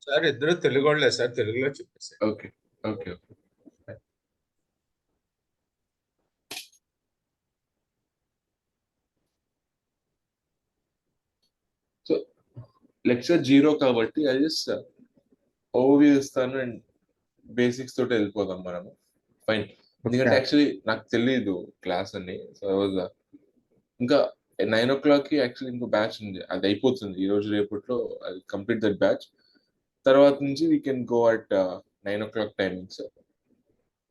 Sir ఇద్దరు తెలుగు వాళ్ళే sir, తెలుగులో చెప్పేసి. Okay okay okay. So lecture 0 కాబట్టి అది జస్ట్ ఓవర్వ్యూ ఇస్తాను అండ్ బేసిక్స్ తోటి వెళ్ళిపోదాం మనము. ఫైన్. ఎందుకంటే ఓకే. యాక్చువల్లీ నాకు తెలియదు క్లాస్ అని. సో ఇంకా 9 o'clock కి యాక్చువల్లీ ఇంకో బ్యాచ్ ఉంది, అది అయిపోతుంది ఈ రోజు రేపట్లో. అది కంప్లీట్ దట్ బ్యాచ్. తర్వాత నుంచి we can go at 9 o'clock timings.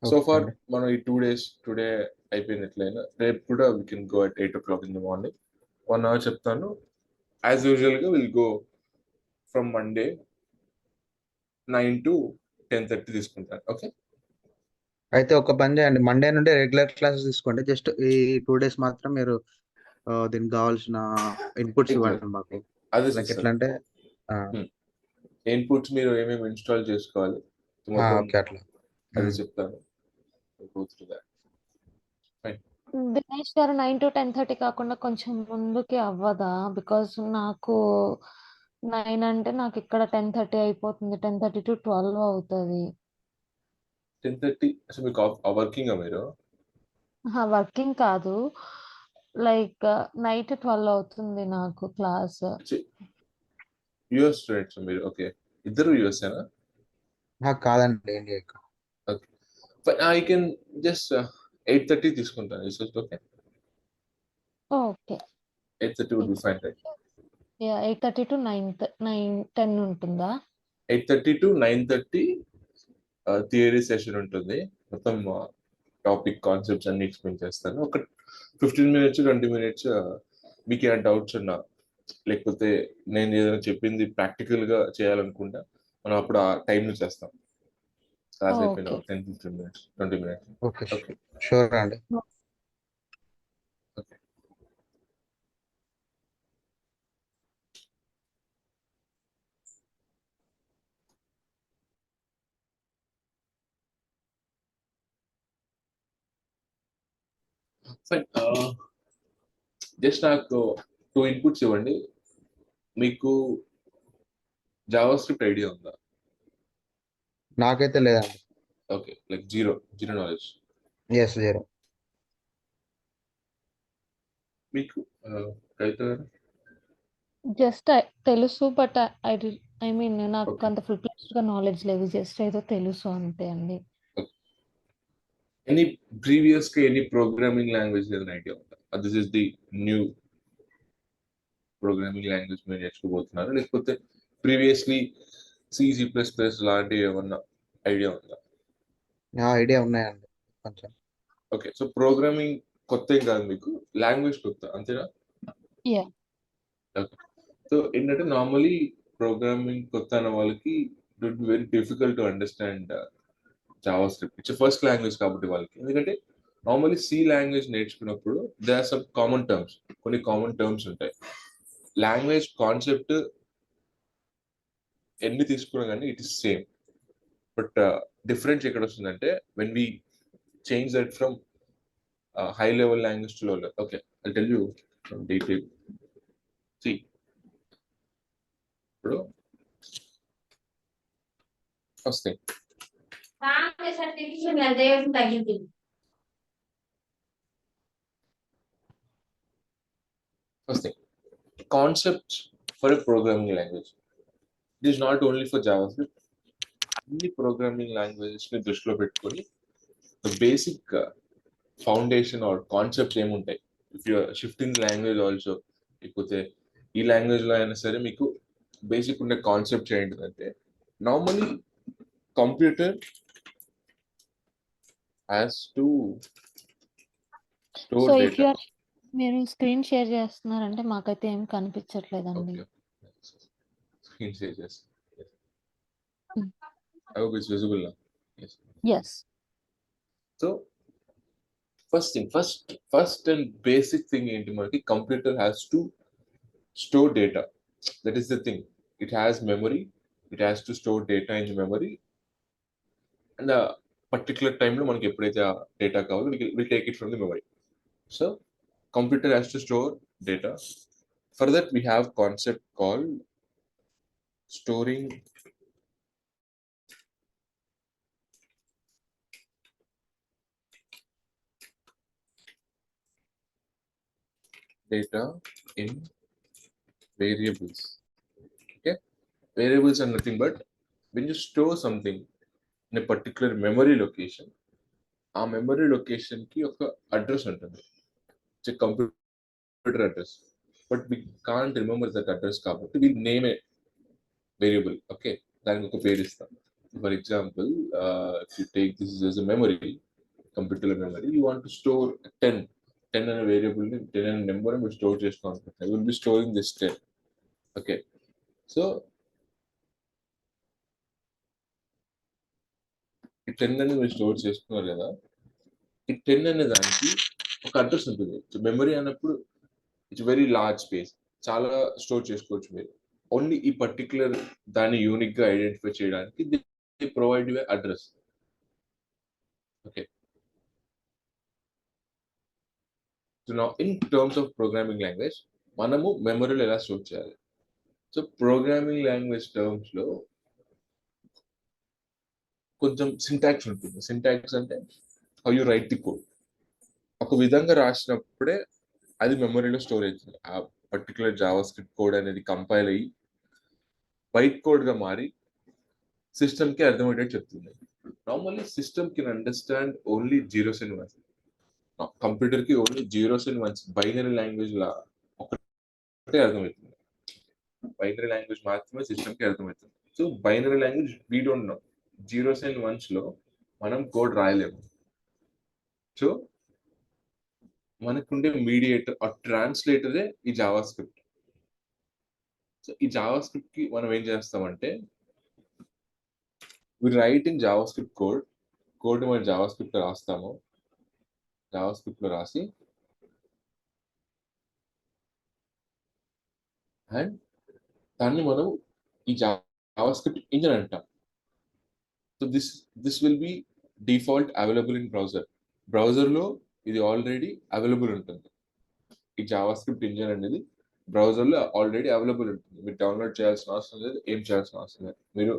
So okay far అండి. మనం ఈ 2 days టుడే అయిపోయినట్లయినా రేపు కూడా we can go at 8 o'clock in the morning. 1 hour చెప్తాను. యాజ్ యూజువల్గా will go from Monday 9 to 10:30 తీసుకుంటాను. ఓకే. అయితే ఒక పని చేయండి, మండే నుండి రెగ్యులర్ క్లాసెస్ తీసుకోండి. జస్ట్ ఈ 2 days మాత్రం మీరు దీనికి కావాల్సిన ఇన్పుట్స్ ఇవ్వండి మాకు. అదే లైక్ సార్. ఎట్లా అంటే ఇన్పుట్స్ మీరు ఏమేమి ఇన్స్టాల్ చేసుకోవాలి మొత్తం ఓకే అట్లా. అది చెప్తాను. Go through that. Fine. Dinesh గారు 9 to 10:30 కాకుండా కొంచెం ముందుకి అవ్వదా? బికాస్ నాకు 9 అంటే నాకు ఇక్కడ 10:30 అయిపోతుంది. 10:30 to 12 అవుతుంది. 10:30 అసలు మీకు వర్కింగ్ మీరు? వర్కింగ్ కాదు, లైక్ నైట్ 12 అవుతుంది నాకు క్లాస్. యుఎస్ స్టూడెంట్స్ మీరు? ఓకే, ఇద్దరు యుఎస్ఏనా? కాదండి, India. Okay, I can just 8:30 తీసుకుంటాను. Is okay? Okay, 8:30 would be fine, right? 8:30 to 9:10 ఉంటుందా? 8:30 to 9:30 థియరీ సెషన్ ఉంటుంది. మొత్తం టాపిక్ కాన్సెప్ట్స్ అన్ని ఎక్స్ప్లెయిన్ చేస్తాను. ఒక 15 minutes 20 minutes మీకు ఏమైనా డౌట్స్ ఉన్నా, లేకపోతే నేను ఏదైనా చెప్పింది ప్రాక్టికల్ గా చేయాలనుకుంటా, మనం అప్పుడు ఆ టైంలో చేస్తాం. క్లాస్ అయిపోయిన 10-15 minutes 20 minutes. ఓకే, షూర్ అండి. ఓకే. ఫైన్. జస్ట్ నాకు 2 ఇన్పుట్స్ ఇవ్వండి. మీకు జావా స్క్రిప్ట్ ఐడియా ఉందా? నాకైతే లేదండి. Okay, like zero knowledge. Yes, 0. మీకు కవిత గారు? జస్ట్ తెలుసు, బట్ ఐ మీన్ నాకు అంత ఫుల్ ఫ్లెడ్జ్డ్ గా నాలెడ్జ్ లేదు. జస్ట్ ఏదో తెలుసు అంతే అండి. ఎనీ ప్రీవియస్ గా ఎనీ ప్రోగ్రామింగ్ లాంగ్వేజ్ ఏదైనా ఐడియా ఉందా? This is the new programming language మీరు నేర్చుకోబోతున్నారు, లేకపోతే ప్రీవియస్లీ C++ లాంటివి ఏమన్నా ఐడియా ఉందా? ఐడియా ఉన్నాయండి కొంచెం. ఓకే, సో ప్రోగ్రామింగ్ కొత్త ఏం కాదు మీకు, లాంగ్వేజ్ కొత్త, అంతేనా? యా. ఓకే. సో ఏంటంటే నార్మలీ ప్రోగ్రామింగ్ కొత్త అన్న వాళ్ళకి it would be very difficult to understand JavaScript. It's first language కాబట్టి వాళ్ళకి. ఎందుకంటే నార్మలీ సి లాంగ్వేజ్ నేర్చుకున్నప్పుడు they are some common terms, కొన్ని కామన్ టర్మ్స్ ఉంటాయి. లాంగ్వేజ్ కాన్సెప్ట్ ఎన్ని తీసుకున్నా కానీ it is same. But difference ఎక్కడ వస్తుందంటే when we change that from high level language to low level. Okay, I tell you from detail. C ఇప్పుడు first thing, concepts for a programming language. It is not only for JavaScript. అన్ని programming languages ని దృష్టిలో పెట్టుకొని the basic foundation or concepts ఏముంటాయి. If you shifting language also, లేకపోతే ఈ language లో అయినా సరే మీకు బేసిక్ ఉండే కాన్సెప్ట్స్ ఏంటిదంటే, normally computer has to so store if you data. Or మీరు స్క్రీన్ షేర్ చేస్తున్నారంటే మాకైతే ఏం కనిపించట్లేదండి. స్క్రీన్ షేర్ చేస్తాను. I hope it's visible now. Yes. Yes. So first and basic thing ఏంటి మనకి, computer has to store data. That is the thing. It has memory, it has to store data in memory, and particular టైంలో మనకి ఎప్పుడైతే ఆ data కావాలో will take it from the memory. So computer has to store data. For that we have concept called storing data in variables. Okay, variables are nothing but when you store something in a particular memory location, ఆ memory location కి ఒక address ఉంటుంది, it's computer address, but we can't remember that address కాబట్టి we name a variable. Okay, దానికి ఒక పేరు ఇస్తాం. For example, if you take this as a memory, computer memory, you want to store 10 అనే variable ని 10 అనే number మీరు store చేసుకోవాలనుకుంటున్నారు, you will be storing this 10. Okay, so ఈ 10 అని మీరు స్టోర్ చేసుకున్నారు కదా, ఈ 10 అనే దానికి ఒక అడ్రస్ ఉంటుంది. మెమరీ అన్నప్పుడు ఇట్స్ వెరీ లార్జ్ స్పేస్, చాలా స్టోర్ చేసుకోవచ్చు మీరు. ఓన్లీ ఈ పర్టికులర్ దాన్ని యూనిక్ గా ఐడెంటిఫై చేయడానికి they provide you address. Okay, so నా in terms of programming language మనము మెమరీలో ఎలా స్టోర్ చేయాలి? సో ప్రోగ్రామింగ్ లాంగ్వేజ్ టర్మ్స్ లో కొంచెం సింటాక్స్ ఉంటుంది. సింటాక్స్ అంటే how you write the code. ఒక విధంగా రాసినప్పుడే అది మెమరీలో స్టోర్ అవుతుంది. ఆ పర్టికులర్ జావా స్క్రిప్ట్ కోడ్ అనేది కంపైల్ అయ్యి బైట్ కోడ్ గా మారి సిస్టమ్ కి అర్థమయ్యేటట్టు చెప్తుంది. Normally system can understand only zeros and ones. Computer కి only zeros and ones binary language లా ఒకటే అర్థమవుతుంది. బైనరీ లాంగ్వేజ్ మాత్రమే సిస్టమ్ కి అర్థమవుతుంది. So binary language we don't know, zeros and ones లో మనం కోడ్ రాయలేము. సో మనకుండే మీడియేటర్ ఆ ట్రాన్స్లేటరే ఈ జావా స్క్రిప్ట్. సో ఈ జావా స్క్రిప్ట్ కి మనం ఏం చేస్తామంటే, we write in JavaScript code మనం జావా స్క్రిప్ట్ లో రాస్తాము. జావా స్క్రిప్ట్ లో రాసి అండ్ దాన్ని మనం ఈ జావా స్క్రిప్ట్ ఇంజిన్ అంటాం. So this will be default available in browser లో ఇది ఆల్రెడీ అవైలబుల్ ఉంటుంది. ఈ జావా స్క్రిప్ట్ ఇంజిన్ అనేది బ్రౌజర్ లో ఆల్రెడీ అవైలబుల్ ఉంటుంది. మీరు డౌన్లోడ్ చేయాల్సిన అవసరం లేదు, ఏం చేయాల్సిన అవసరం లేదు. మీరు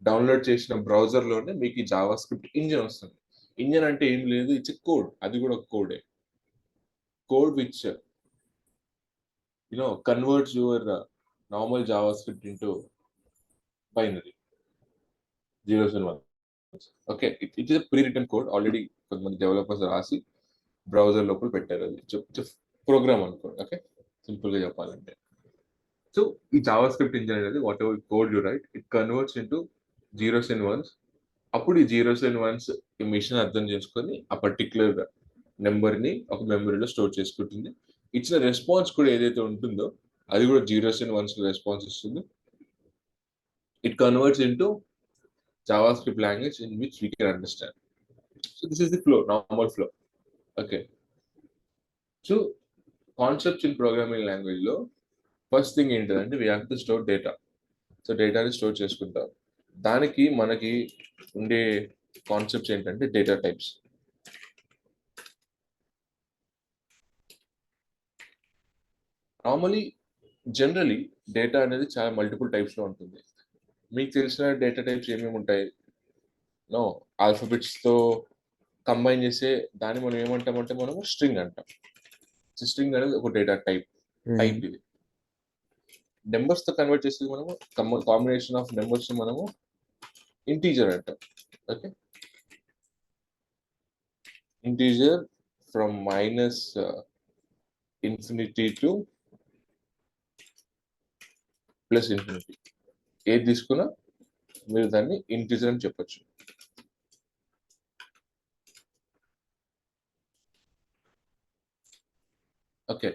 డౌన్లోడ్ చేసిన బ్రౌజర్ లోనే మీకు ఈ జావా స్క్రిప్ట్ ఇంజిన్ వస్తుంది. ఇంజిన్ అంటే ఏం లేదు, ఇట్స్ కోడ్. అది కూడా ఒక కోడే. Code which converts your normal Java script into binary zeros and once. Okay, it is pre return code. Already కొంతమంది డెవలపర్స్ రాసి బ్రౌజర్ లోపల పెట్టారు. అది ప్రోగ్రామ్ అనుకోండి. ఓకే, సింపుల్ గా చెప్పాలంటే, సో ఈ జావా స్క్రిప్ట్ ఇంజిన్ అనేది what ever code you right, it converts into zeros and once. అప్పుడు ఈ జీరోస్ అండ్ వన్స్ ఈ మిషన్ అర్థం చేసుకొని ఆ పర్టికులర్ నెంబర్ ని ఒక మెమరీలో స్టోర్ చేసుకుంటుంది. ఇచ్చిన రెస్పాన్స్ కూడా ఏదైతే ఉంటుందో అది కూడా జీరోస్ అండ్ వన్స్ రెస్పాన్స్ ఇస్తుంది. It converts into JavaScript language in which we can understand. So this is the flow, normal flow. Okay. So concepts in programming language లో ఫస్ట్ థింగ్ ఏంటంటే we have to store data. So డేటాని store చేసుకుంటాం. దానికి మనకి ఉండే concepts ఏంటంటే data types. Normally generally data అనేది చాలా మల్టిపుల్ టైప్స్ లో ఉంటుంది. మీకు తెలిసిన డేటా టైప్స్ ఏమేమి ఉంటాయి? ఆల్ఫాబెట్స్ తో కంబైన్ చేసే దాన్ని మనం ఏమంటామంటే మనము స్ట్రింగ్ అంటాం. స్ట్రింగ్ అనేది ఒక డేటా టైప్. ఇది నెంబర్స్ తో కన్వర్ట్ చేసేది మనము కాంబినేషన్ ఆఫ్ నెంబర్స్ మనము ఇంటీజర్ అంటాం. Okay, integer from -infinity to +infinity ఏది తీసుకున్నా మీరు దాన్ని ఇంటీజర్ అని చెప్పొచ్చు. ఓకే,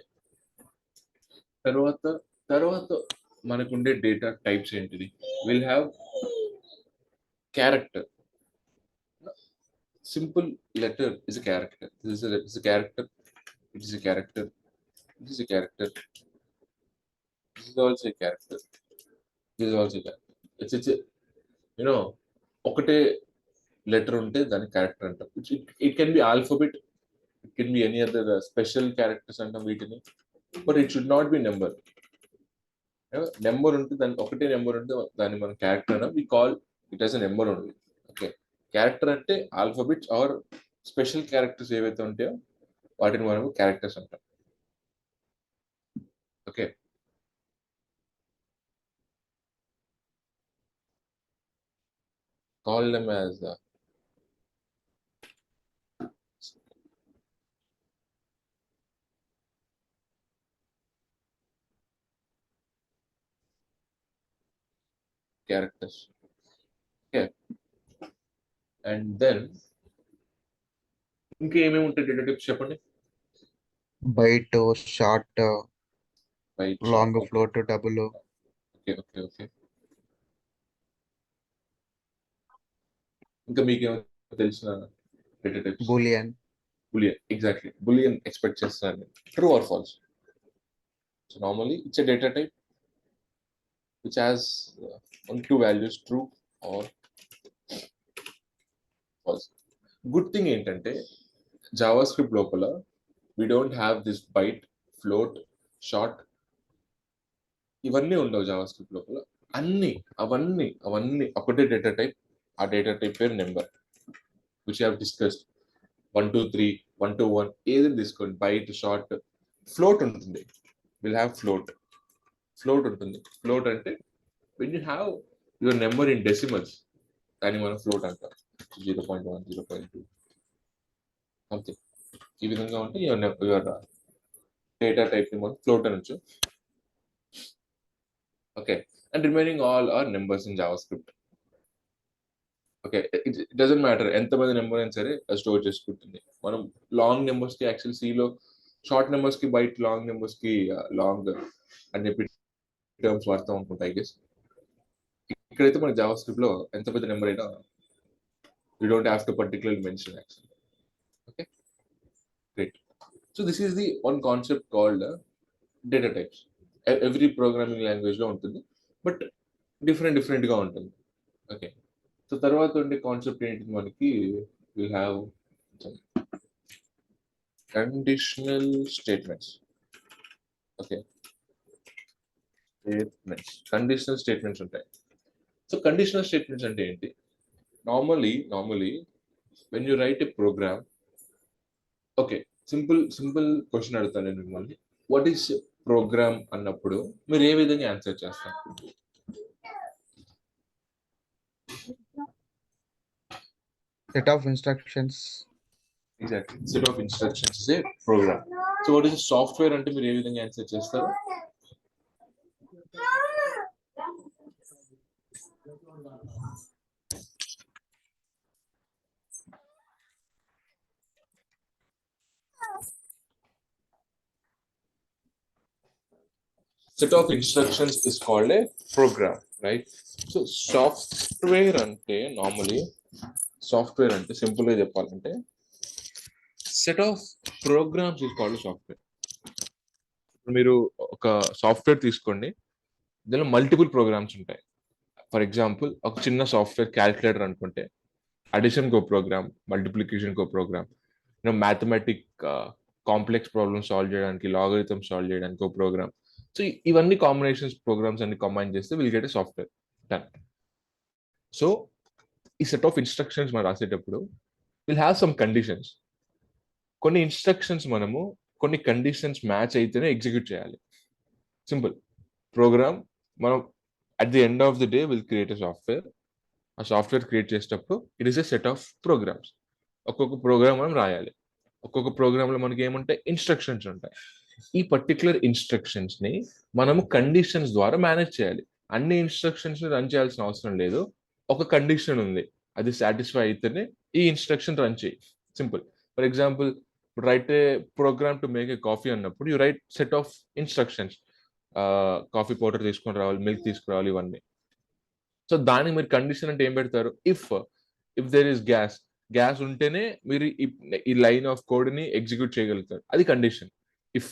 తర్వాత మనకుండే డేటా టైప్స్ ఏంటిది? Will have character. Simple letter is a character. This is a character. It is a character. This is a character. This is also a character. This is also a character. It's ఒకటే letter ఉంటే దాన్ని character అంటాం. It can be alphabet, it can be any other special characters అంటాం వీటిని. But it should not be number. Number ఉంటే దాన్ని ఒకటే number ఉంటే దాన్ని మనం క్యారెక్టర్ అన్నా, we call it as a number only. Okay, character అంటే ఆల్ఫాబెట్స్ ఆర్ స్పెషల్ క్యారెక్టర్స్ ఏవైతే ఉంటాయో వాటిని మనము క్యారెక్టర్స్ అంటాం. Okay. Call them as characters. Okay. And then ఇంకేమేమి ఉంటాయి డేటా టైప్స్ చెప్పండి. Byte, short, Byte, long, short. Float, double. Okay. ఇంకా మీకేమో తెలిసిన data types? Boolean. Boolean, exactly. Boolean expect చేస్తాను. True or false? So normally it's a data type which has only two values, true or false. Good thing ఏంటంటే JavaScript లోపల we don't have this byte, float, short, ఇవన్నీ ఉండవు JavaScript లోపల. అవన్నీ ఒకటే data type. ఆ data type పేరు number, which have discussed. 1 2 3 1 2 1 ఏది తీసుకోండి. బైట్, షార్ట్, ఫ్లోట్ ఉంటుంది. విల్ హ్యావ్ ఫ్లోట్ ఉంటుంది. ఫ్లోట్ అంటే when you have your number in decimals, దాన్ని మనం ఫ్లోట్ అంటాం. 0.1 0.2 సంథింగ్ ఈ విధంగా ఉంటే యువర్ డేటా టైప్ ని మనం ఫ్లోట్ అనొచ్చు. Okay. And remaining all are numbers in JavaScript. Okay. It doesn't matter ఎంతమంది నెంబర్ అయినా సరే అది స్టోర్ చేసుకుంటుంది. మనం లాంగ్ నెంబర్స్ కి యాక్చువల్ సిలో షార్ట్ నెంబర్స్ కి బైట్, లాంగ్ నెంబర్స్ కి లాంగ్ అని చెప్పి టర్మ్స్ వాడతాం అనుకుంటా ఐ గెస్. ఇక్కడైతే మన జావాస్క్రిప్ట్ లో ఎంత పెద్ద నెంబర్ అయినా we don't have to particularly mention actually. Okay, great. So this is the one concept called data types. Every programming language లో ఉంటుంది, బట్ డిఫరెంట్ గా ఉంటుంది. ఓకే. సో తర్వాత ఉండే కాన్సెప్ట్ ఏంటి మనకి? Will have conditional statements. Okay, conditional statements ఉంటాయి. So conditional statements అంటే ఏంటి? Normally when you write a program, okay, simple question అడుగుతాను నేను మిమ్మల్ని. వాట్ ఈస్ ప్రోగ్రామ్ అన్నప్పుడు మీరు ఏ విధంగా ఆన్సర్ చేస్తారు? Set of instructions. Exactly, set of instructions is a program. So what is software అంటే మీరు ఏ విధంగా ఆన్సర్ చేస్తారు? Set of instructions is called a program, right? So software ante normally software ante simple గా చెప్పాలంటే set of programs is called software. మీరు ఒక software తీసుకోండి, దీనిలో మల్టిపుల్ ప్రోగ్రామ్స్ ఉంటాయి. ఫర్ ఎగ్జాంపుల్ ఒక చిన్న సాఫ్ట్వేర్ క్యాల్కులేటర్ అనుకుంటే అడిషన్ కో ప్రోగ్రామ్, మల్టిప్లికేషన్ కో program, mathematic complex problem solve చేయడానికి, లాగరిథమ్ సాల్వ్ చేయడానికి ఒక ప్రోగ్రామ్. సో ఇవన్నీ కాంబినేషన్స్ ప్రోగ్రామ్స్ అన్ని కంబైన్ చేస్తే will get a software done. So ఈ సెట్ ఆఫ్ ఇన్స్ట్రక్షన్స్ మనం రాసేటప్పుడు విల్ హ్యావ్ సమ్ కండిషన్స్. కొన్ని ఇన్స్ట్రక్షన్స్ మనము కొన్ని కండిషన్స్ మ్యాచ్ అయితేనే ఎగ్జిక్యూట్ చేయాలి. సింపుల్ ప్రోగ్రామ్ మనం at the end of the day will create a software. ఆ సాఫ్ట్వేర్ క్రియేట్ చేసేటప్పుడు it is a set of programs. ఒక్కొక్క ప్రోగ్రామ్ మనం రాయాలి. ఒక్కొక్క ప్రోగ్రామ్ లో మనకి ఏముంటాయి? ఇన్స్ట్రక్షన్స్ ఉంటాయి. ఈ పర్టికులర్ ఇన్స్ట్రక్షన్స్ ని మనము కండిషన్స్ ద్వారా మేనేజ్ చేయాలి. అన్ని ఇన్స్ట్రక్షన్స్ ని రన్ చేయాల్సిన అవసరం లేదు. ఒక కండిషన్ ఉంది, అది సాటిస్ఫై అయితేనే ఈ ఇన్స్ట్రక్షన్ రన్ చేయి. Simple. For example, write a program to make a coffee అన్నప్పుడు you write set of instructions. Coffee powder తీసుకొని రావాలి, మిల్క్ తీసుకురావాలి, ఇవన్నీ. సో దానికి మీరు కండిషన్ అంటే ఏం పెడతారు? ఇఫ్ దేర్ ఇస్ గ్యాస్ ఉంటేనే మీరు ఈ లైన్ ఆఫ్ కోడ్ ని ఎగ్జిక్యూట్ చేయగలుగుతారు. అది కండిషన్. ఇఫ్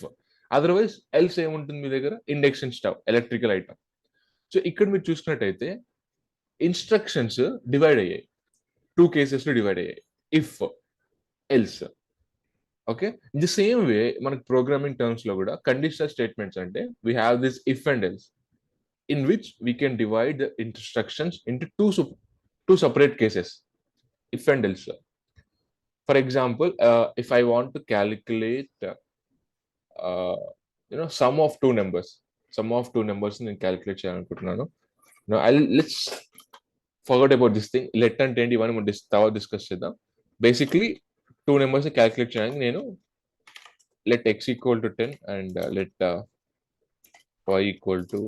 అదర్వైజ్ ఎల్స్ ఏముంటుంది మీ దగ్గర? Induction stove, electrical item. So ఇక్కడ మీరు చూసుకున్నట్టయితే ఇన్స్ట్రక్షన్స్ డివైడ్ అయ్యాయి, 2 కేసెస్ లో డివైడ్ అయ్యాయి, if, else. Okay, the same వే మనకి ప్రోగ్రామింగ్ టర్మ్స్ లో కూడా కండిషనల్ స్టేట్మెంట్స్ అంటే we have this if and else, in which we can divide the instructions into two separate cases, if and else. For example, if I want to calculate sum of two numbers నేను calculate చేయాలనుకుంటున్నాను. Let's forget about this thing. Let అంటే ఏంటి ఇవన్నీ మనం తర్వాత discuss చేద్దాం. Basically 2 numbers calculate చేయడానికి నేను let x equal to 10 and let y equal to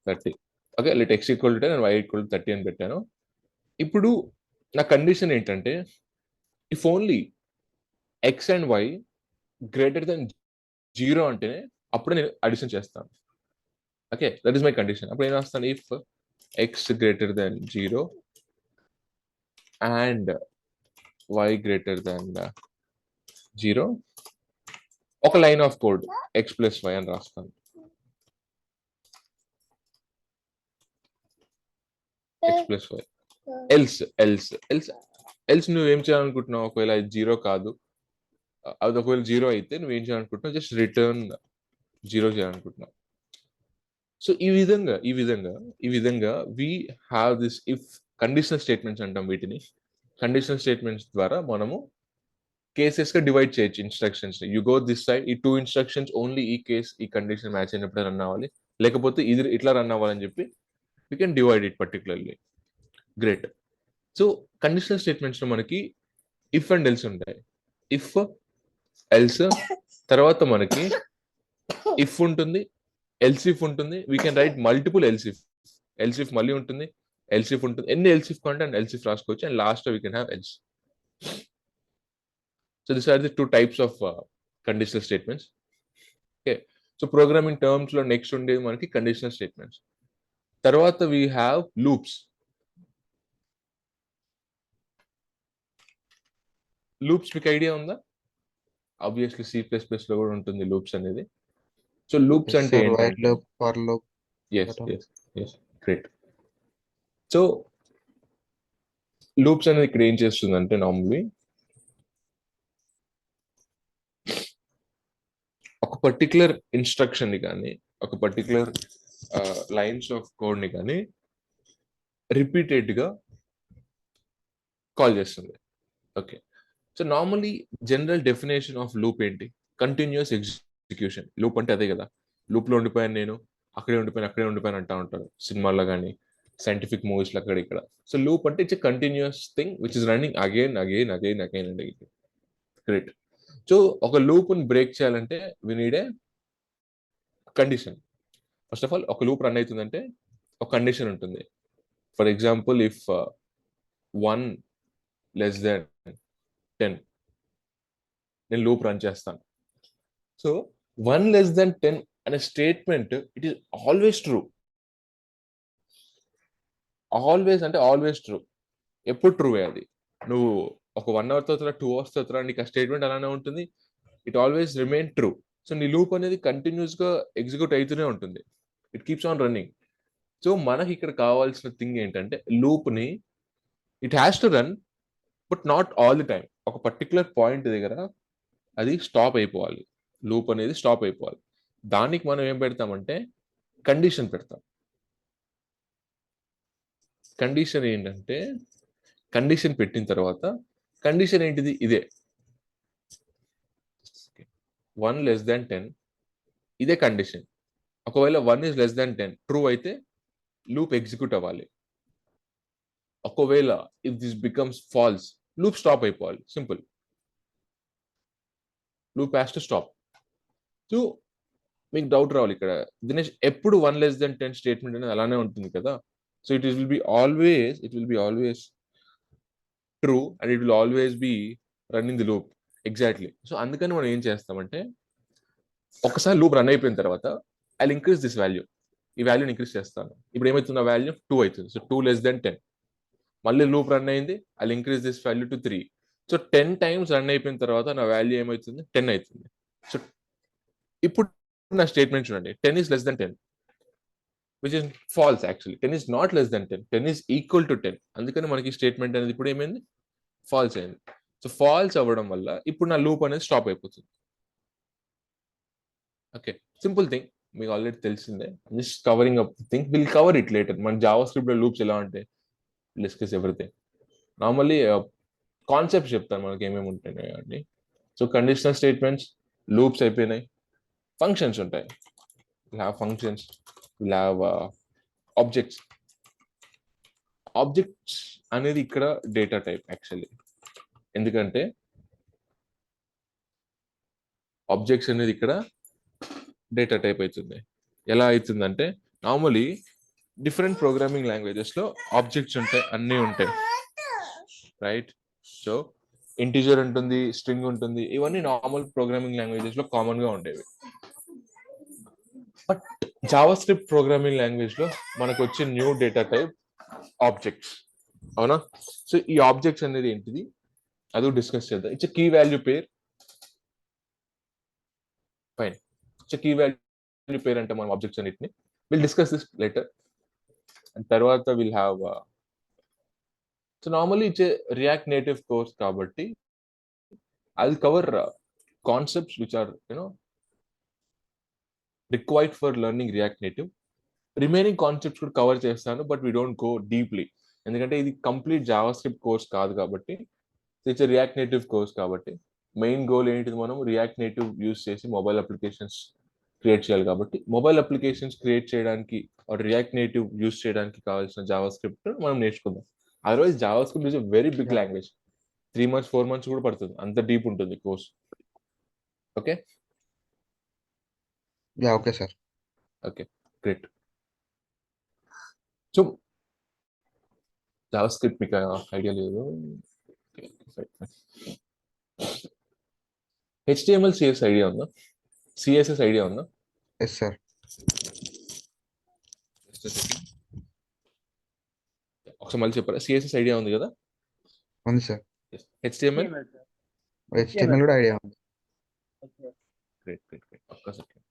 30. Okay, let x equal to 10 and y equal to 30 అని పెట్టాను. ఇప్పుడు నా కండిషన్ ఏంటంటే if only x and y greater than 0 అంటేనే అప్పుడు నేను అడిషన్ చేస్తాను. Okay, that is my condition. అప్పుడు ఏం రాస్తాను, if x greater than 0 and y greater than 0 ఒక line of code x plus y అని రాస్తాను. x ప్లస్ y ఎల్స్ నువ్వేం చేయాలనుకుంటున్నావు? ఒకవేళ అది 0 కాదు, అది ఒకవేళ 0 అయితే నువ్వేం చేయాలనుకుంటున్నావు? జస్ట్ రిటర్న్ 0 చేయాలనుకుంటున్నావు. సో ఈ విధంగా we have this if conditional statements అంటాం వీటిని. కండిషనల్ స్టేట్మెంట్స్ ద్వారా మనము కేసెస్ గా డివైడ్ చేయొచ్చు instructions. You go this side, ఈ 2 ఇన్స్ట్రక్షన్స్ ఓన్లీ ఈ కేస్ ఈ కండిషన్ మ్యాచ్ అయినప్పుడు రన్ అవ్వాలి, లేకపోతే ఇది ఇట్లా రన్ అవ్వాలని చెప్పి you can divide it particularly. Great. So conditional statements లో మనకి ఇఫ్ అండ్ ఎల్స్ ఉంటాయి. ఇఫ్ ఎల్స్ తర్వాత మనకి ఇఫ్ ఉంటుంది, ఎల్స్ ఇఫ్ ఉంటుంది. We can write multiple else if మళ్ళీ ఉంటుంది, ఎల్స్ ఇఫ్ ఉంటుంది. ఎన్ని ఎల్స్ ఇఫ్ కంటే ఎల్స్ ఇఫ్ రాసుకోవచ్చు. And last we can have else. So these are the 2 types of conditional statements. Okay, so programming terms lo next unde manaki conditional statements. Tarvata we have loops. Loops మీకు idea ఉందా? Obviously C++ లో కూడా ఉంటుంది loops అనేది. So loops అంటే while loop, for loop. yes great. So loops అనేది ఇక్కడ ఏం చేస్తుందంటే నార్మల్లీ ఒక పర్టికులర్ ఇన్స్ట్రక్షన్ ని కానీ ఒక పర్టికులర్ లైన్స్ ఆఫ్ కోడ్ ని కానీ రిపీటెడ్ గా కాల్ చేస్తుంది. Okay, so normally general definition of loop ఏంటి? Continuous execution. లూప్ అంటే అదే కదా, లూప్ లో ఉండిపోయాను నేను, అక్కడే ఉండిపోయాను అంటా ఉంటారు సినిమాల్లో కానీ సైంటిఫిక్ మూవీస్ లో అక్కడ ఇక్కడ. సో లూప్ అంటే it's a continuous thing which is running again and great. So ఒక లూప్ ని బ్రేక్ చేయాలంటే we need a condition. First of all ఒక లూప్ రన్ అవుతుందంటే ఒక కండిషన్ ఉంటుంది. For example if 1 less than 10 నేను లూప్ రన్ చేస్తాను. సో 1 less than 10 అనే statement it is always true. Always true. ఎప్పుడు ట్రూ అది. నువ్వు ఒక 1 hour తర్వాత 2 hours తర్వాత నీకు ఆ స్టేట్మెంట్ అలానే ఉంటుంది. It always remain true. So నీ లూప్ అనేది కంటిన్యూస్ గా ఎగ్జిక్యూట్ అవుతూనే ఉంటుంది. It keeps on running. So మనకి ఇక్కడ కావాల్సిన థింగ్ ఏంటంటే లూప్ ని it has to run but not all the time. ఒక పర్టికులర్ పాయింట్ దగ్గర అది స్టాప్ అయిపోవాలి. లూప్ అనేది స్టాప్ అయిపోవాలి. దానికి మనం ఏం పెడతామంటే కండిషన్ పెడతాం. కండిషన్ ఏంటంటే కండిషన్ పెట్టిన తర్వాత కండిషన్ ఏంటిది? ఇదే 1 less than 10 ఇదే కండిషన్. ఒకవేళ 1 is less than 10 ట్రూ అయితే లూప్ ఎగ్జిక్యూట్ అవ్వాలి. ఒకవేళ if this becomes false loop stop అయిపోవాలి. Simple. Loop has to stop. So మీకు డౌట్ రావాలి ఇక్కడ, దినేష్ ఎప్పుడు 1 less than 10 స్టేట్మెంట్ అనేది అలానే ఉంటుంది కదా. So it will be always true and it will always be running the loop. Exactly. So అందుకని మనం ఏం చేస్తామంటే ఒకసారి లూప్ రన్ అయిపోయిన తర్వాత ఐ ఇంక్రీజ్ దిస్ వాల్యూ, ఈ వాల్యూని ఇంక్రీజ్ చేస్తాను. ఇప్పుడు ఏమవుతుంది? ఆ వాల్యూ 2 అవుతుంది. So 2 less than 10. మళ్ళీ లూప్ రన్ అయింది, I increase this value to 3. So 10 times run అయిపోయిన తర్వాత నా వాల్యూ ఏమవుతుంది? 10 అవుతుంది. సో ఇప్పుడు నా స్టేట్మెంట్ చూడండి, 10 is less than 10 which is false. Actually 10 is not less than 10. 10 is equal to 10. అందుకని మనకి స్టేట్మెంట్ అనేది ఇప్పుడు ఏమైంది? ఫాల్స్ అయింది. సో ఫాల్స్ అవ్వడం వల్ల ఇప్పుడు నా లూప్ అనేది స్టాప్ అయిపోతుంది. ఓకే, సింపుల్ థింగ్, మీకు ఆల్రెడీ తెలిసిందే. Just covering up thing, will cover it later. మన జావా స్క్రిప్ట్ లో లూప్స్ ఎలా ఉంటాయి, డిస్కస్ ఎవ్రీథింగ్. నార్మల్లీ కాన్సెప్ట్స్ చెప్తాను మనకి ఏమేమి ఉంటాయి అండి. సో కండిషనల్ స్టేట్మెంట్స్, లూప్స్ అయిపోయినాయి. ఫంక్షన్స్ ఉంటాయి. Will have functions, will have objects. Objects అనేది ఇక్కడ డేటా టైప్ యాక్చువల్లీ. ఎందుకంటే ఆబ్జెక్ట్స్ అనేది ఇక్కడ డేటా టైప్ అవుతుంది. ఎలా అవుతుందంటే నార్మలీ డిఫరెంట్ ప్రోగ్రామింగ్ లాంగ్వేజెస్లో ఆబ్జెక్ట్స్ ఉంటాయి, అన్నీ ఉంటాయి, రైట్? సో ఇంటిజర్ ఉంటుంది, స్ట్రింగ్ ఉంటుంది, ఇవన్నీ నార్మల్ ప్రోగ్రామింగ్ లాంగ్వేజెస్లో కామన్గా ఉండేవి. బట్ జావా స్క్రిప్ట్ ప్రోగ్రామింగ్ లాంగ్వేజ్లో మనకు వచ్చే న్యూ డేటా టైప్ ఆబ్జెక్ట్స్. అవునా? సో ఈ ఆబ్జెక్ట్స్ అనేది ఏంటిది అది డిస్కస్ చేద్దాం. It's key value pair. Fine, it's key value pair అంటే మనం ఆబ్జెక్ట్స్ అన్నిటిని will discuss this later. And తర్వాత will have so normally it's React Native course కాబట్టి I'll cover concepts which are required for learning React Native. Remaining concepts కూడా cover చేస్తాను, but we don't go deeply. ఎందుకంటే ఇది complete JavaScript course కాదు కాబట్టి, it's React Native course కాబట్టి main goal ఏంటిది, మనం రియాక్ట్ నేటివ్ యూస్ చేసి మొబైల్ అప్లికేషన్స్ క్రియేట్ చేయాలి. కాబట్టి మొబైల్ అప్లికేషన్స్ క్రియేట్ చేయడానికి రియాక్ట్ నేటివ్ యూస్ చేయడానికి కావాల్సిన జావా స్క్రిప్ట్ మనం నేర్చుకుందాం. Otherwise JavaScript is a very big language. 3 months 4 months కూడా పడుతుంది, అంత డీప్ ఉంటుంది course. Okay yeah okay sir. Okay great. So JavaScript మీకు ఐడియా లేదు. హెచ్టిఎంఎల్ సిఎస్ ఐడియా ఉందా? సిఎస్ఎస్ ఐడియా ఉందా? Yes sir. ఒకసారి మళ్ళీ చెప్పారా? సిఎస్ఎస్ ఐడియా ఉంది కదా? ఉంది సార్. హెచ్టిఎంఎల్ HTML కూడా ఐడియా ఉంది. Great great great. ఒక్క సెకండ్.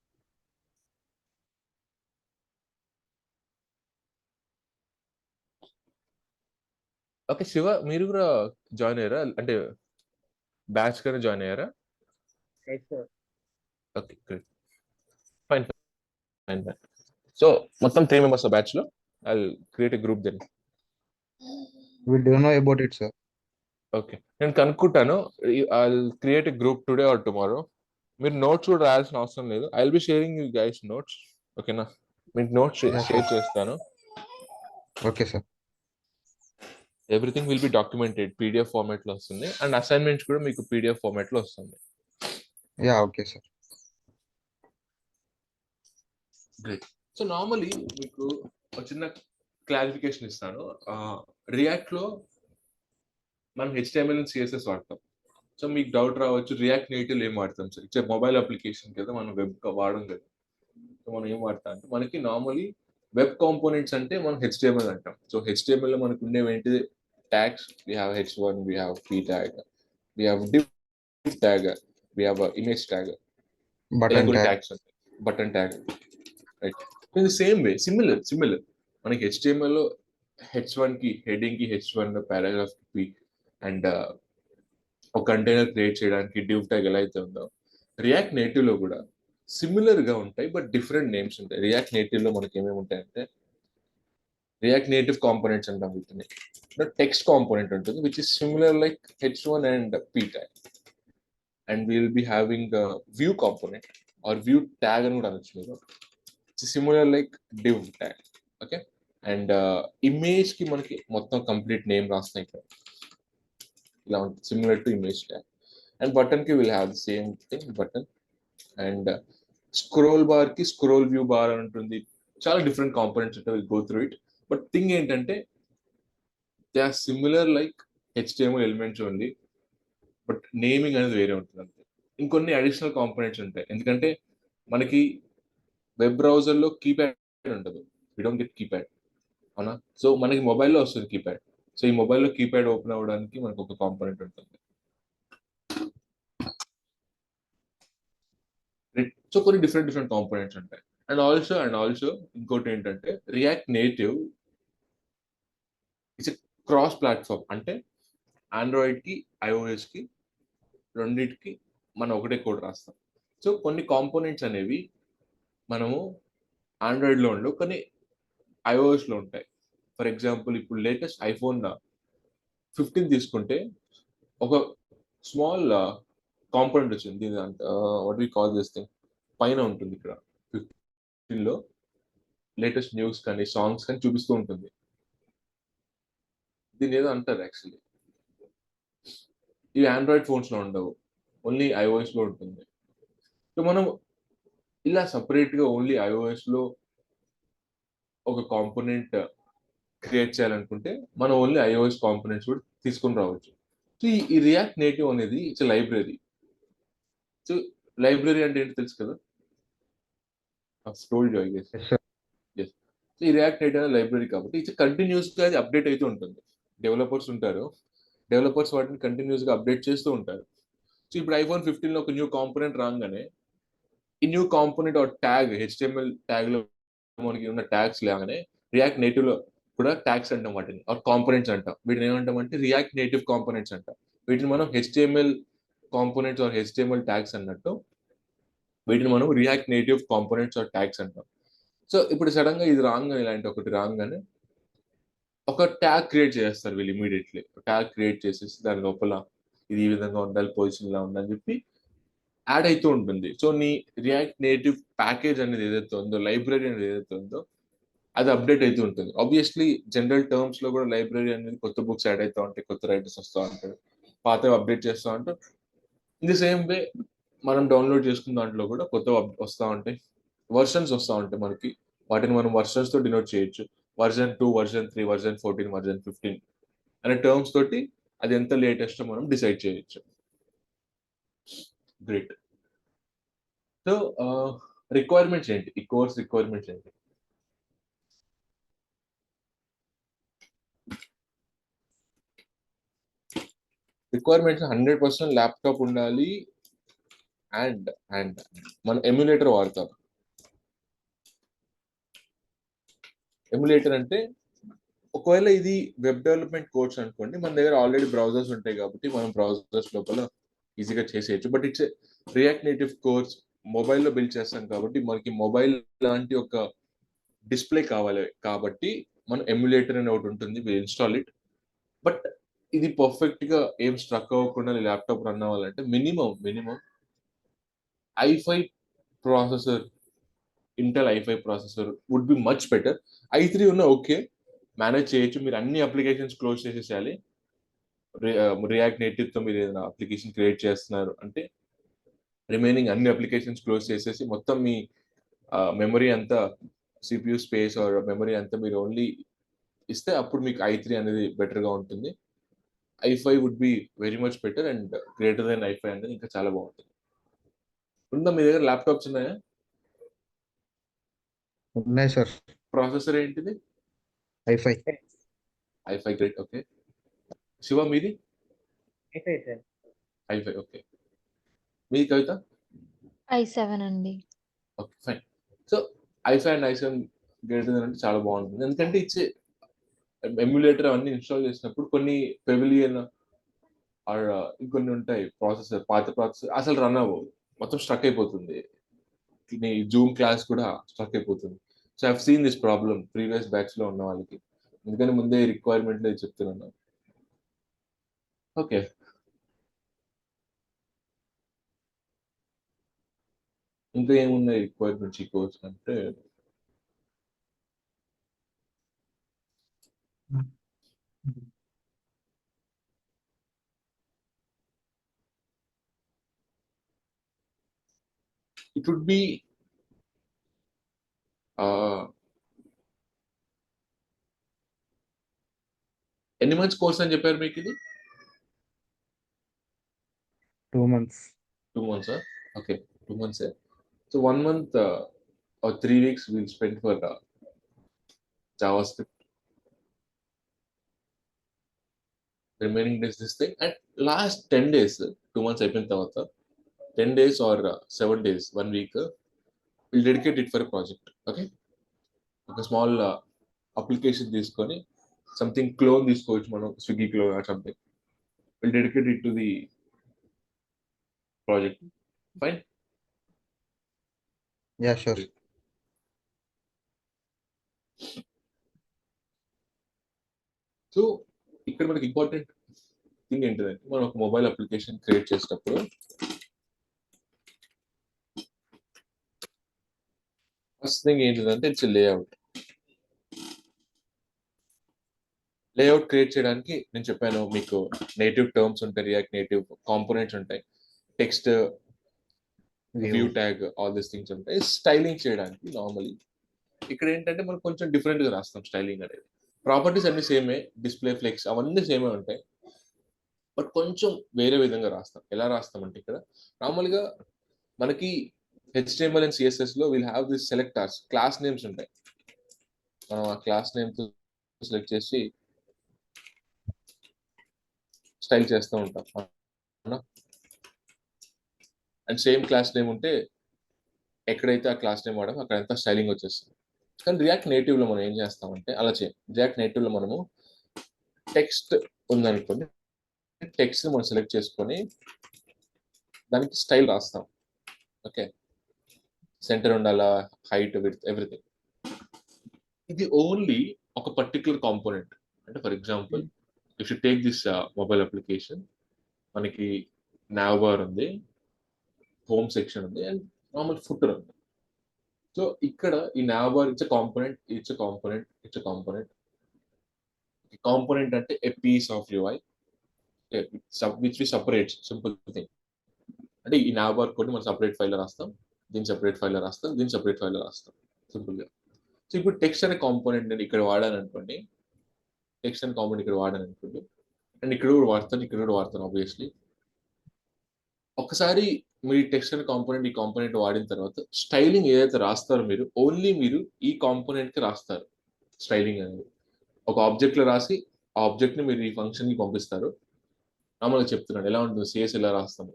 ఓకే శివ, మీరు కూడా జాయిన్ అయ్యారా? అంటే బ్యాచ్ కానీ జాయిన్ అయ్యారా? Okay great, fine fine fine. So మొత్తం 3 members బ్యాచ్ లో. I will create a group then. We don't know about it, sir. Okay, నేను కనుక్కుంటాను. I will create a group today or tomorrow. మీరు notes కూడా రాయాల్సిన అవసరం లేదు. I will be sharing you guys notes. ఓకేనా? మీకు నోట్స్ Yes, షేర్ sir. చేస్తాను. Okay sir. Everything will be documented, PDF format లో వస్తుంది. అండ్ అసైన్మెంట్స్ కూడా మీకు పీడిఎఫ్ ఫార్మాట్ లో వస్తుంది. Yeah okay sir. Great. So normally మీకు ఒక చిన్న క్లారిఫికేషన్ ఇస్తాను. రియాక్ట్ లో మనం HTML అండ్ CSS వాడతాం. సో మీకు డౌట్ రావచ్చు, రియాక్ట్ నేటివ్ ఏం వాడతాం సార్? ఇచ్చే మొబైల్ అప్లికేషన్ కదా, మనం వెబ్ వాడడం కదా. సో మనం ఏం వాడతాం అంటే, మనకి నార్మలీ వెబ్ కాంపోనెంట్స్ అంటే మనం HTML అంటాం. సో HTML లో మనకు ఉండేవి ఏంటి? Tags. We have H1, we have p tag, we have div tag, we have image tag, button tag. Tags ఉంటాయి. Button tag, right? In the same way similar మనకి HTML లో H1 కి heading కి H1, paragraph కి p, and ఒక container create చేయడానికి div tag ఎలా అయితే ఉందో, రియాక్ట్ నేటివ్ లో కూడా సిమిలర్ గా ఉంటాయి, బట్ డిఫరెంట్ నేమ్స్ ఉంటాయి. రియాక్ట్ నేటివ్ లో మనకి ఏమేమి ఉంటాయంటే, రియాక్ట్ నేటివ్ కాంపోనెంట్స్ అంటాం వీటిని. టెక్స్ట్ కాంపోనెంట్ ఉంటుంది which is similar like H1 and p tag. And will be having view component are view tag అని కూడా అనొచ్చు మీరు. It's similar like div tag. Okay, and image కి మనకి మొత్తం కంప్లీట్ నేమ్ రాస్తున్నాయి ఇక్కడ, ఇలా ఉంటుంది, similar to image tag. And button కి will have the same thing, button. And scroll bar కి స్క్రోల్ వ్యూ బార్ అని ఉంటుంది. చాలా డిఫరెంట్ కాంపోనెంట్స్ ఉంటాయి, will go through it. But thing ఏంటంటే, they are similar like HTML elements only, but naming అనేది వేరే ఉంటుంది అంతే. ఇంకొన్ని అడిషనల్ కాంపోనెంట్స్ ఉంటాయి, ఎందుకంటే మనకి వెబ్ బ్రౌజర్లో కీప్యాడ్ ఉండదు. వి డోంట్ గెట్ కీప్యాడ్, అవునా? సో మనకి మొబైల్లో వస్తుంది కీప్యాడ్. సో ఈ మొబైల్లో కీప్యాడ్ ఓపెన్ అవ్వడానికి మనకు ఒక కాంపోనెంట్ ఉంటుంది. సో కొన్ని డిఫరెంట్ కాంపోనెంట్స్ ఉంటాయి. అండ్ ఆల్సో ఇంకోటి ఏంటంటే, react native it's cross platform. అంటే ఆండ్రాయిడ్ కి iOS కి రెండింటికి మనం ఒకటే కోడ్ రాస్తాం. సో కొన్ని కాంపోనెంట్స్ అనేవి మనము ఆండ్రాయిడ్లో ఉండవు, కానీ iOSలో ఉంటాయి. ఫర్ ఎగ్జాంపుల్, ఇప్పుడు లేటెస్ట్ iPhone 15 తీసుకుంటే ఒక స్మాల్ కాంపోనెంట్ వచ్చింది. What we call this thing, పైన ఉంటుంది ఇక్కడ 15లో లేటెస్ట్ న్యూస్ కానీ సాంగ్స్ కానీ చూపిస్తూ ఉంటుంది. దీని ఏదో అంటారు యాక్చువల్లీ. ఇవి ఆండ్రాయిడ్ ఫోన్స్ లో ఉండవు, ఓన్లీ ఐఓఎస్ లో ఉంటుంది. సో మనం ఇలా సపరేట్ గా ఓన్లీ ఐఓఎస్ లో ఒక కాంపోనెంట్ క్రియేట్ చేయాలనుకుంటే మనం ఓన్లీ ఐఓఎస్ కాంపోనెంట్స్ కూడా తీసుకొని రావచ్చు. సో ఈ రియాక్ట్ నేటివ్ అనేది ఇట్స్ లైబ్రరీ. సో లైబ్రరీ అంటే ఏంటి తెలుసు కదా, told you I guess. Yes, sir. Yes. So ఈ రియాక్ట్ నేటివ్ అనేది లైబ్రరీ కాబట్టి ఇట్స్ కంటిన్యూస్ గా అది అప్డేట్ అవుతూ ఉంటుంది. డెవలపర్స్ ఉంటారు, డెవలపర్స్ వాటిని కంటిన్యూస్ గా అప్డేట్ చేస్తూ ఉంటారు. సో ఇప్పుడు iPhone 15 లో ఒక న్యూ కాంపోనెంట్ రాగానే ఈ new component are tag HTML tag లో మనకి ఉన్న ట్యాగ్స్ లాగానే రియాక్ట్ నేటివ్ లో కూడా ట్యాగ్స్ అంటాం వాటిని, ఆర్ కాంపోనెంట్స్ అంటాం. వీటిని ఏమంటాం అంటే రియాక్ట్ నేటివ్ కాంపోనెంట్స్ అంటాం. వీటిని మనం HTML components or HTML tags అన్నట్టు వీటిని మనం React Native components or tags అంటాం. సో ఇప్పుడు సడన్ గా ఇది రాగానే, ఇలాంటి ఒకటి రాగానే ఒక ట్యాగ్ క్రియేట్ చేస్తారు వీళ్ళు ఇమీడియట్లీ. ట్యాగ్ క్రియేట్ చేసేసి దాని లోపల ఇది ఈ విధంగా ఉండాలి, పొజిషన్ ఇలా ఉందని చెప్పి యాడ్ అవుతూ ఉంటుంది. సో నీ రియాక్ట్ నేటివ్ ప్యాకేజ్ అనేది ఏదైతే ఉందో, లైబ్రరీ అనేది ఏదైతే ఉందో అది అప్డేట్ అవుతూ ఉంటుంది. ఆబ్వియస్లీ జనరల్ టర్మ్స్ లో కూడా లైబ్రరీ అనేది కొత్త బుక్స్ యాడ్ అవుతూ ఉంటాయి, కొత్త రైటర్స్ వస్తూ ఉంటారు, పాతవి అప్డేట్ చేస్తూ ఉంటారు. ఇన్ ది సేమ్ వే మనం డౌన్లోడ్ చేసుకున్న దాంట్లో కూడా కొత్త వస్తూ ఉంటాయి, వర్షన్స్ వస్తూ ఉంటాయి మనకి. వాటిని మనం వర్షన్స్ తో డినోట్ చేయొచ్చు. వర్జన్ 2, వర్జన్ 3, వర్జన్ 14, వర్జన్ 15 అనే టర్మ్స్ తోటి అది ఎంత లేటెస్ట్ మనం డిసైడ్ చేయొచ్చు. గ్రేట్. సో రిక్వైర్మెంట్స్ ఏంటి, ఈ కోర్స్ రిక్వైర్మెంట్స్ ఏంటి? రిక్వైర్మెంట్స్ 100% ల్యాప్టాప్ ఉండాలి అండ్ మనం ఎమ్యులేటర్ వాడతాం. ఎమ్యులేటర్ అంటే ఒకవేళ ఇది వెబ్ డెవలప్మెంట్ కోర్స్ అనుకోండి, మన దగ్గర ఆల్రెడీ బ్రౌజర్స్ ఉంటాయి కాబట్టి మనం బ్రౌజర్స్ లోపల ఈజీగా చేసేయచ్చు. But it's React Native course, మొబైల్లో బిల్డ్ చేస్తాం కాబట్టి మనకి మొబైల్ లాంటి ఒక డిస్ప్లే కావాలి కాబట్టి మనం ఎమ్యులేటర్ అని ఒకటి ఉంటుంది, ఇన్స్టాల్ ఇట్. బట్ ఇది పర్ఫెక్ట్ గా ఏం స్ట్రక్ అవ్వకుండా ల్యాప్టాప్ రన్ అవ్వాలంటే minimum i5 processor, Intel i5 processor would be much better. i3 ఉన్న ఓకే, మేనేజ్ చేయొచ్చు. మీరు అన్ని అప్లికేషన్స్ క్లోజ్ చేసేసేయాలి. రియాక్ట్ నేటివ్ తో మీరు ఏదైనా అప్లికేషన్ క్రియేట్ చేస్తున్నారు అంటే రిమైనింగ్ అన్ని అప్లికేషన్స్ క్లోజ్ చేసేసి మొత్తం మీ మెమరీ అంతా, CPU స్పేస్ ఆర్ మెమరీ అంతా మీరు ఓన్లీ ఇస్తే అప్పుడు మీకు i3 అనేది బెటర్ గా ఉంటుంది. i5 would be very much better and greater then i5 అనేది ఇంకా చాలా బాగుంటుంది. ఉందా మీ దగ్గర ల్యాప్టాప్స్ ఉన్నాయా? ఉన్నాయి సార్. ప్రాసెసర్ ఏంటిది? i5. i5 great. Okay. Shiva మీది? i5 sir. i5 okay. మీది కవిత? i7 అండి. Okay fine. So i5 and i7 greater than అంటే చాలా బాగుంటుంది. ఎందుకంటే ఇచ్చే ఎమ్యులేటర్ అవన్నీ ఇన్స్టాల్ చేసినప్పుడు కొన్ని పెవిలియన్ ఆర్ ఇంకొన్ని ఉంటాయి ప్రాసెసర్, పాత ప్రాసెసర్ అసలు రన్ అవ్వవు, మొత్తం స్ట్రక్ అయిపోతుంది. నీ జూమ్ క్లాస్ కూడా స్ట్రక్ అయిపోతుంది. So I have seen this problem previous batch లో ఉన్న వాళ్ళకి, ఎందుకని ముందే రిక్వైర్మెంట్ లో చెప్తున్నాను. ఓకే. ఇంకా ఏమున్నాయి రిక్వైర్మెంట్స్ ఈ కోర్స్ అంటే? ఇట్ వుడ్ బి ఎన్ని మంత్స్ కోర్స్ అని చెప్పారు మీకు ఇది? 2 months. 2 months. Okay, 2 months. So 1 month or 3 weeks we'll spend for JavaScript. Remaining days this thing, and last 10 days, 2 months అయిపోయిన తర్వాత 10 days or 7 days, 1 week, we'll dedicate it for a project. Okay, ఒక small application తీసుకొని something clone తీసుకోవచ్చు మనం, Swiggy clone or something. Will dedicate it to the project. Fine. Yeah, sure. So ఇక్కడ మనకి important thing ఏంటిదంటే, మనం ఒక mobile application create చేసేటప్పుడు ఫస్ట్ థింగ్ ఏంటిదంటే ఇట్స్ లేఅవుట్. లేఅవుట్ క్రియేట్ చేయడానికి నేను చెప్పాను మీకు నేటివ్ టర్మ్స్ ఉంటాయి, రియాక్ట్ నేటివ్ కాంపోనెంట్స్ ఉంటాయి, text, view tag, all these things ఉంటాయి. స్టైలింగ్ చేయడానికి నార్మలీ ఇక్కడ ఏంటంటే మనం కొంచెం డిఫరెంట్ గా రాస్తాం స్టైలింగ్ అనేది. ప్రాపర్టీస్ అన్ని సేమే, డిస్ప్లే ఫ్లెక్స్ అవన్నీ సేమే ఉంటాయి, బట్ కొంచెం వేరే విధంగా రాస్తాం. ఎలా రాస్తామంటే ఇక్కడ నార్మల్గా మనకి HTML అండ్ CSS లో will have this selectors, class names ఉంటాయి. మనం ఆ క్లాస్ నేమ్ సెలెక్ట్ చేసి స్టైల్ చేస్తూ ఉంటాం. అండ్ సేమ్ క్లాస్ నేమ్ ఉంటే ఎక్కడైతే ఆ క్లాస్ నేమ్ వాడామో అక్కడంతా స్టైలింగ్ వచ్చేస్తుంది. కానీ రియాక్ట్ నేటివ్ లో మనం ఏం చేస్తామంటే అలా చేయం. రియాక్ట్ నేటివ్ లో మనము టెక్స్ట్ ఉందనుకోండి, టెక్స్ట్ మనం సెలెక్ట్ చేసుకొని దానికి స్టైల్ రాస్తాం. ఓకే, సెంటర్ ఉండాలా, హైట్, విడ్త్, ఎవ్రీథింగ్. ఇది ఓన్లీ ఒక పర్టికులర్ కాంపోనెంట్. అంటే for example if you take this mobile application, మనకి nav బార్ ఉంది, హోమ్ సెక్షన్ ఉంది, అండ్ నార్మల్ ఫుటర్ ఉంది. సో ఇక్కడ ఈ nav bar it's component, it's component, it's component. Component అంటే a piece of UI which we separates, simple thing. అంటే ఈ nav bar కొన్ని మనం సపరేట్ ఫైల్ రాస్తాం, దీని సపరేట్ ఫైల్ రాస్తాం, దీని సపరేట్ ఫైల్ రాస్తాం, సింపుల్ గా. సో ఇప్పుడు టెక్స్ట్ అనే కాంపోనెంట్ నేను ఇక్కడ వాడాను అనుకోండి, టెక్స్ట్ అనే కాంపోనెంట్ ఇక్కడ వాడాను అనుకోండి, అండ్ ఇక్కడ కూడా వాడతాను, ఇక్కడ కూడా వాడతాను ఆబ్వియస్లీ. ఒకసారి మీరు టెక్స్ట్ అనే కాంపోనెంట్, ఈ కాంపోనెంట్ వాడిన తర్వాత స్టైలింగ్ ఏదైతే రాస్తారో మీరు ఓన్లీ మీరు ఈ కాంపోనెంట్ కి రాస్తారు. స్టైలింగ్ అనేది ఒక ఆబ్జెక్ట్ లో రాసి ఆ ఆబ్జెక్ట్ ని మీరు ఈ ఫంక్షన్ కి పంపిస్తారు. నార్మల్గా చెప్తున్నాను ఎలా ఉంటుంది, CS ఎలా రాస్తాము.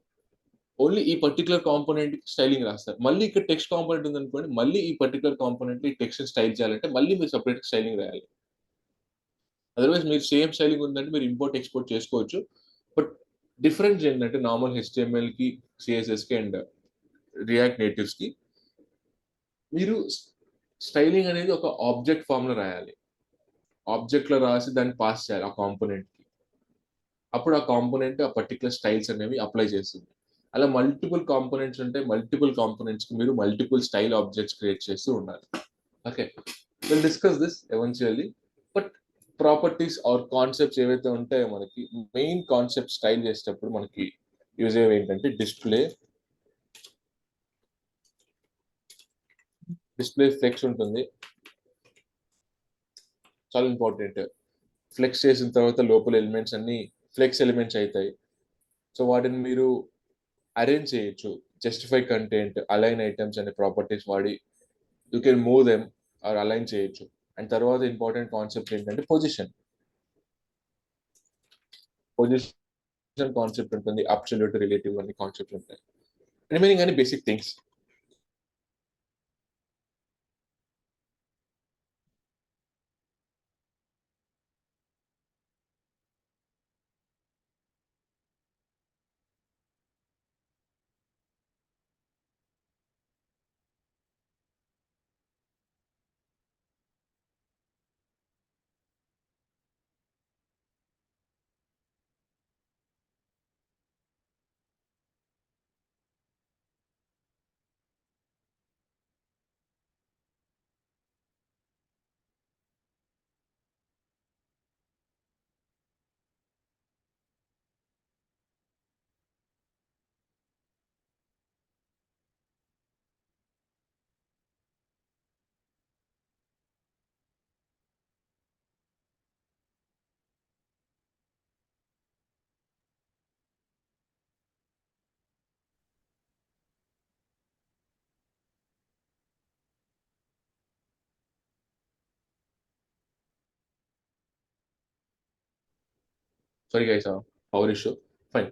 ఓన్లీ ఈ పర్టికులర్ కాంపోనెంట్ కి స్టైలింగ్ రాస్తారు. మళ్ళీ ఇక్కడ టెక్స్ట్ కాంపోనెంట్ ఉంది అనుకోండి, మళ్ళీ ఈ పర్టికులర్ కాంపోనెంట్ ఈ టెక్స్ట్ స్టైల్ చేయాలంటే మళ్ళీ మీరు సపరేట్ స్టైలింగ్ రాయాలి. అదర్వైజ్ మీరు సేమ్ స్టైలింగ్ ఉందంటే మీరు ఇంపోర్ట్ ఎక్స్పోర్ట్ చేసుకోవచ్చు. బట్ డిఫరెన్స్ ఏంటంటే నార్మల్ HTML కి, CSS కి అండ్ రియాక్ట్ నేటివ్స్ కి మీరు స్టైలింగ్ అనేది ఒక ఆబ్జెక్ట్ ఫామ్ లో రాయాలి. ఆబ్జెక్ట్ లో రాసి దాన్ని పాస్ చేయాలి ఆ కాంపోనెంట్ కి. అప్పుడు ఆ కాంపోనెంట్ ఆ పర్టికులర్ స్టైల్స్ అనేవి అప్లై చేస్తుంది. అలా మల్టిపుల్ కాంపోనెంట్స్ ఉంటే మల్టిపుల్ కాంపోనెంట్స్ కి మీరు మల్టిపుల్ స్టైల్ ఆబ్జెక్ట్స్ క్రియేట్ చేస్తూ ఉండాలి. Okay, will discuss this eventually. But properties or concepts ఏవైతే ఉంటాయో మనకి మెయిన్ కాన్సెప్ట్ స్టైల్ చేసేటప్పుడు మనకి యూజ్ అయ్యేవి ఏంటంటే డిస్ప్లే ఫ్లెక్స్ ఉంటుంది, చాలా ఇంపార్టెంట్. ఫ్లెక్స్ చేసిన తర్వాత లోపల ఎలిమెంట్స్ అన్ని ఫ్లెక్స్ ఎలిమెంట్స్ అవుతాయి. సో వాటిని మీరు అరేంజ్ చేయొచ్చు. జస్టిఫై కంటెంట్, అలైన్ ఐటమ్స్ అనే ప్రాపర్టీస్ వాడి you can move them or align చేయొచ్చు. అండ్ తర్వాత ఇంపార్టెంట్ కాన్సెప్ట్ ఏంటంటే పొజిషన్ కాన్సెప్ట్ ఉంటుంది, అబ్సల్యూట్, రిలేటివ్ అనే కాన్సెప్ట్ ఉంటాయి. రిమైనింగ్ అని basic things. Sorry guys, power issue. Fine.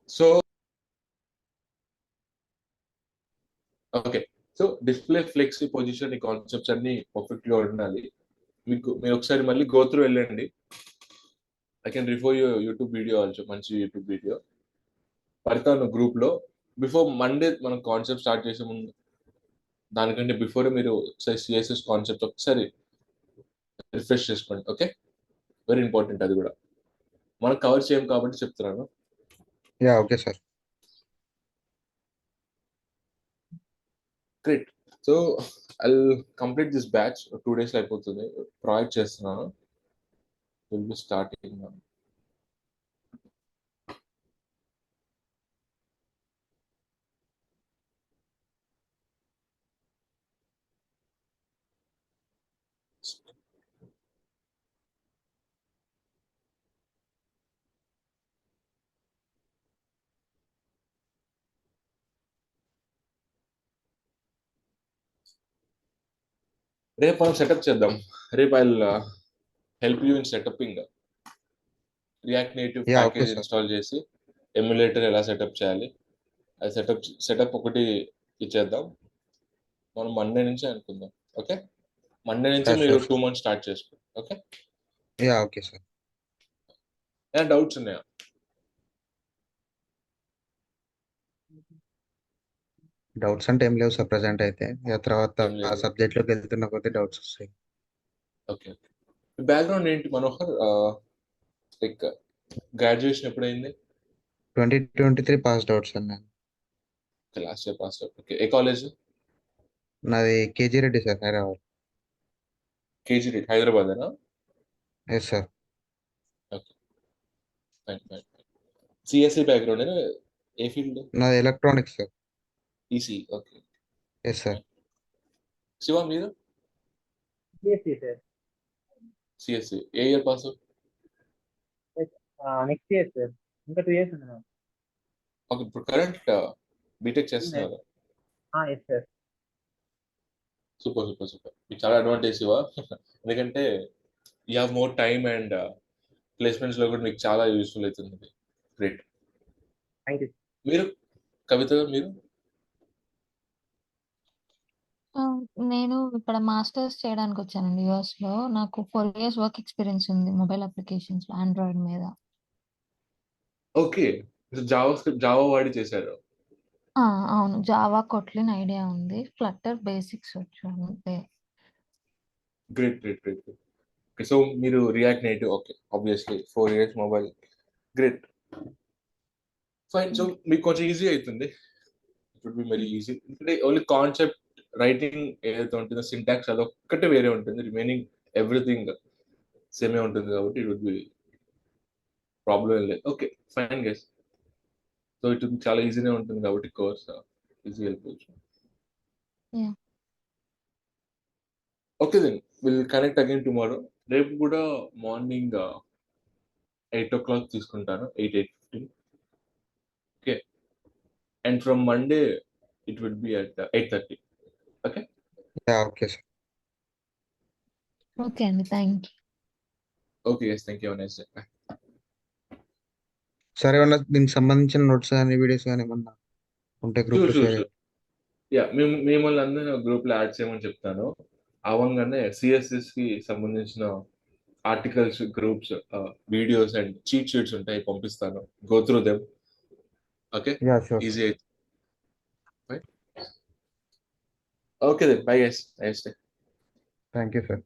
So okay, so display flex, position, ఈ కాన్సెప్ట్స్ అన్ని పర్ఫెక్ట్ గా ఉండాలి. మీరు ఒకసారి మళ్ళీ గో త్రూ వెళ్ళండి. I can refer YouTube video also, మంచి యూట్యూబ్ వీడియో పెడతాను గ్రూప్ లో. బిఫోర్ మండే మనం కాన్సెప్ట్ స్టార్ట్ చేసే ముందు, దానికంటే బిఫోర్ మీరు CSS కాన్సెప్ట్ ఒకసారి రిఫ్రెష్ చేసుకోండి. Okay, very important. అది కూడా మనం కవర్ చేయం కాబట్టి చెప్తున్నాను. Okay sir. Great. So I complete this batch 2 days లో అయిపోతుంది. ప్రాజెక్ట్ చేస్తున్నాను. Will be starting. రేపు మనం సెటప్ చేద్దాం. రేపు I help you in setuping React Native Yeah, okay, package sir. Install చేసి ఎమ్యులేటర్ ఎలా సెటప్ చేయాలి, అది సెటప్ ఒకటి ఇచ్చేద్దాం. మనం మండే నుంచి అనుకుందాం. ఓకే, మండే నుంచి Sure, మీరు sure. 2 months స్టార్ట్ చేసుకో. Okay, Yeah, okay, sir. ఏమైనా డౌట్స్ ఉన్నాయా? డౌట్స్ అంటే ఏం లేవు సార్ ప్రజెంట్ అయితే. ఇక తర్వాత ఏం ఆ లేదు. సబ్జెక్ట్ లోకి వెళ్తున్న కొద్ది డౌట్స్ వస్తాయి. ఓకే, బ్యాక్గ్రౌండ్ ఏంటి మనోహర్? లైక్ గ్రాడ్యుయేషన్ ఎప్పుడైంది? 2023 పాస్డ్ అవుట్ సార్ నేను. Last year pass out. Okay, ఏ కాలేజ్? నాది KG Reddy sir, Hyderabad. KG Reddy, హైదరాబాదేనా? Yes sir. Okay, fine fine. CSC background ఏ ఫీల్డ్? నాది electronics sir. EC. Okay, yes sir. Shiva మీరు? CSC sir. సిఎస్సి ఏ year pass out? Next year sir. ఇంకా 2 years ఉంది ma'am. Okay, ఇప్పుడు కరెంట్ బీటెక్ చేస్తున్నారు. Yes sir. Super super super. మీకు చాలా అడ్వాంటేజ్ ఇవా. ఎందుకంటే you have more time and placements లో కూడా మీకు చాలా యూస్ఫుల్ అవుతుంది. గ్రేట్. Thank you. మీరు కవిత గారు, మీరు? ఆ, నేను ఇక్కడ మాస్టర్స్ చేయడానికి వచ్చానండి యుఎస్ లో. నాకు 4 years వర్క్ ఎక్స్పీరియన్స్ ఉంది మొబైల్ అప్లికేషన్స్ లో ఆండ్రాయిడ్ మీద. ఓకే, జావా వాడి చేశారు. ఆ, అవును, జావా కొట్లిన్ ఐడియా ఉంది, ఫ్లటర్ బేసిక్స్ వచ్చు అంతే. Great great great. Okay, so మీరు React Native. Okay, obviously 4 years mobile. Great, fine. So మీకు కొంచెం ఈజీ అవుతుంది. It would be very easy. ఎందుకంటే ఓన్లీ కాన్సెప్ట్ రైటింగ్ ఏదైతే ఉంటుందో సింటాక్స్ అదొక్కటే వేరే ఉంటుంది. రిమైనింగ్ ఎవ్రీథింగ్ సేమే ఉంటుంది కాబట్టి ఇట్ వుడ్ బి ప్రాబ్లం లేదు. Okay, fine guys. So it చాలా ఈజీనే ఉంటుంది కాబట్టి కోర్స్ ఈజీ వెళ్ళిపోవచ్చు. Yeah. Okay then will connect again tomorrow. రేపు కూడా మార్నింగ్ 8 o'clock తీసుకుంటాను, 8:15. Okay, and from Monday it will be at 8:30. Okay, yeah, okay sir. Okay అండి, thank you. Okay yes, thank you. Nice day. Sir ఏమన్నా దీనికి సంబంధించిన notes కానీ videos కానీ ఏమన్నా ఉంటే గ్రూప్ షూర్ లో షూర్ షేర్ షూర్. యా, మిమ్మల్ని అందరూ గ్రూప్ లో యాడ్ చేయమని చెప్తాను. అవంగానే సిఎస్ఎస్ కి సంబంధించిన articles, groups, videos and cheat sheets ఉంటాయి, పంపిస్తాను. Go through them. Okay, yeah, sure. Easy అయితే. Okay then, bye guys. Nice day. Thank you sir.